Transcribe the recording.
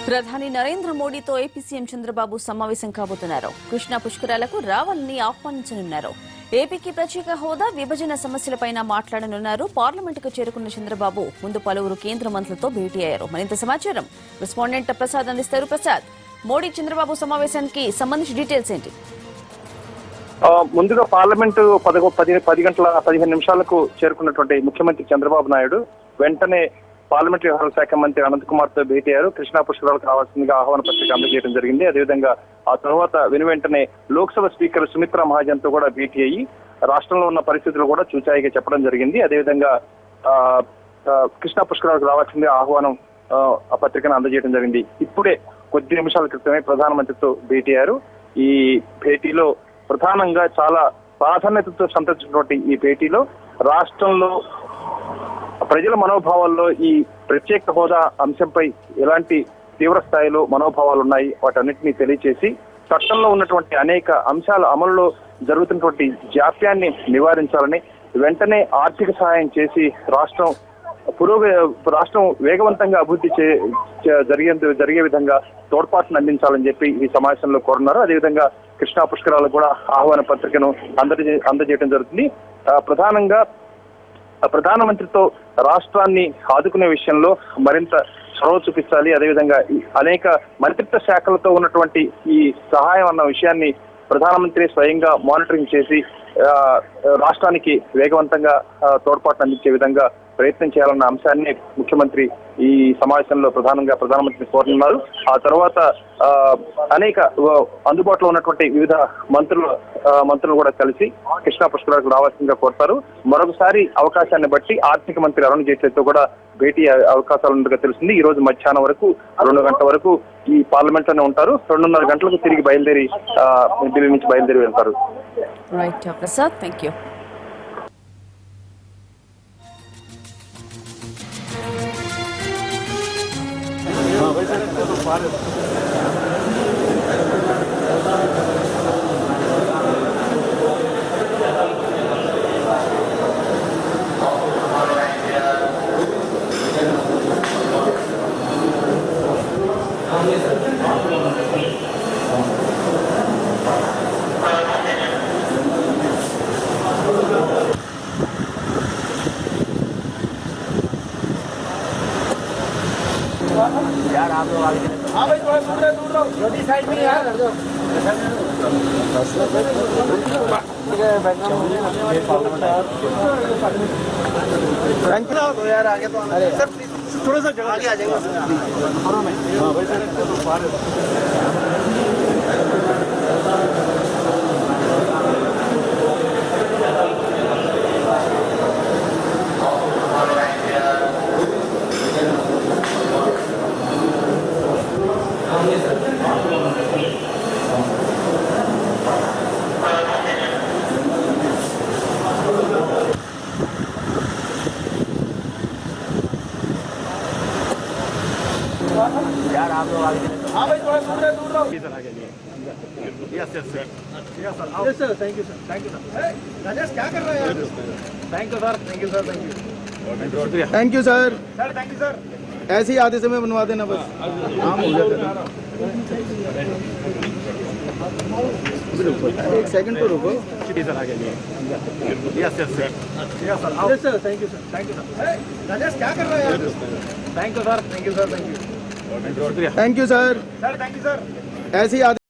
ప్రధాని నరేంద్ర మోడీతో AP CM Chandrababu సమావేశం కాబోతున్నారు. కృష్ణా పుష్కరాలకు రావాలని ఆహ్వానించనున్నారు. ఏపీకి ప్రత్యేక హోదా, విభజన సమస్యలపైన మాట్లాడనున్నారు. పార్లమెంటుకు చేరుకున్న చంద్రబాబు ముందు పలువురు కేంద్ర మంత్రులతో భేటీ అయ్యారు. మరింత సమాచారం రెస్పాండెంట్ ప్రసాద్ అందిస్తారు. ప్రసాద్, మోడీ చంద్రబాబు సమావేశానికి సంబంధించి డీటెయిల్స్ ఏంటి? ముందుగా పార్లమెంటు 10 గంటల 15 నిమిషాలకు చేరుకున్నటువంటి ముఖ్యమంత్రి చంద్రబాబు నాయుడు వెంటనే పార్లమెంటరీ వ్యవహారాల శాఖ మంత్రి అనంత్ కుమార్ తో భేటీ అయ్యారు. కృష్ణా పుష్కరాలకు రావాల్సిందిగా ఆహ్వాన పత్రిక అందజేయడం జరిగింది. అదేవిధంగా ఆ తర్వాత వెంటనే లోక్సభ స్పీకర్ సుమిత్రా మహాజన్ తో కూడా భేటీ అయ్యి రాష్ట్రంలో ఉన్న పరిస్థితులు కూడా చూచాయిగా చెప్పడం జరిగింది. అదేవిధంగా కృష్ణా పుష్కరాలకు రావాల్సిందిగా ఆహ్వానం ఆ పత్రికను అందజేయడం జరిగింది. ఇప్పుడే కొద్ది నిమిషాల క్రితమే ప్రధానమంత్రితో భేటీ అయ్యారు. ఈ భేటీలో ప్రధానంగా చాలా ప్రాధాన్యతతో సంతరించినటువంటి ఈ భేటీలో రాష్ట్రంలో ప్రజల మనోభావాల్లో ఈ ప్రత్యేక హోదా అంశంపై ఎలాంటి తీవ్ర స్థాయిలో మనోభావాలు ఉన్నాయి వాటన్నిటినీ తెలియచేసి చట్టంలో ఉన్నటువంటి అనేక అంశాల అమలులో జరుగుతున్నటువంటి జాప్యాన్ని నివారించాలని, వెంటనే ఆర్థిక సహాయం చేసి రాష్ట్రం వేగవంతంగా అభివృద్ధి జరిగే విధంగా తోడ్పాటును అందించాలని చెప్పి ఈ సమావేశంలో కోరున్నారు. అదేవిధంగా కృష్ణా పుష్కరాలకు కూడా ఆహ్వాన పత్రికను అందజేయడం జరుగుతుంది. ప్రధానంగా ప్రధానమంత్రితో రాష్ట్రాన్ని ఆదుకునే విషయంలో మరింత చొరవ చూపించాలి. అదేవిధంగా అనేక మంత్రిత్వ శాఖలతో ఉన్నటువంటి ఈ సహాయం అన్న విషయాన్ని ప్రధానమంత్రి స్వయంగా మానిటరింగ్ చేసి రాష్ట్రానికి వేగవంతంగా తోడ్పాటు అందించే విధంగా ప్రయత్నం చేయాలన్న అంశాన్ని ముఖ్యమంత్రి ఈ సమావేశంలో ప్రధానమంత్రిని కోరనున్నారు. ఆ తర్వాత అనేక అందుబాటులో ఉన్నటువంటి వివిధ మంత్రులు కూడా కలిసి కృష్ణా పుష్కరాలకు రావాల్సిందిగా కోరుతారు. మరొకసారి అవకాశాన్ని బట్టి ఆర్థిక మంత్రి అరుణ్ జైట్లీతో కూడా భేటీ అవకాశాలు ఉన్నట్టుగా తెలుస్తుంది. ఈ రోజు మధ్యాహ్నం వరకు 2 గంటల వరకు ఈ పార్లమెంట్ లోనే ఉంటారు. 2:30 గంటలకు తిరిగి ఢిల్లీ నుంచి బయలుదేరి వెళ్తారు. Right Prasad, thank you. यार आप लोग आगे चले। हाँ भाई थोड़ा दूर रहो जल्दी साइड में यार थैंक यू यार आगे तो सर थोड़ा सा जगह आगे आ जाएगा हाँ भाई सर यार आप लोग आगे चले। हाँ भाई थोड़ा दूर रहो इधर आगे yes sir thank you sir Rajesh क्या कर रहे हैं यार? Thank you sir thank you sir thank you sir ऐसे ही आधे समय बनवा देना बस काम हो जाता है। एक सेकंड तो रुको इधर आगे yes sir thank you sir Rajesh क्या कर रहे हैं यार? Thank you sir thank you sir ऐसे ही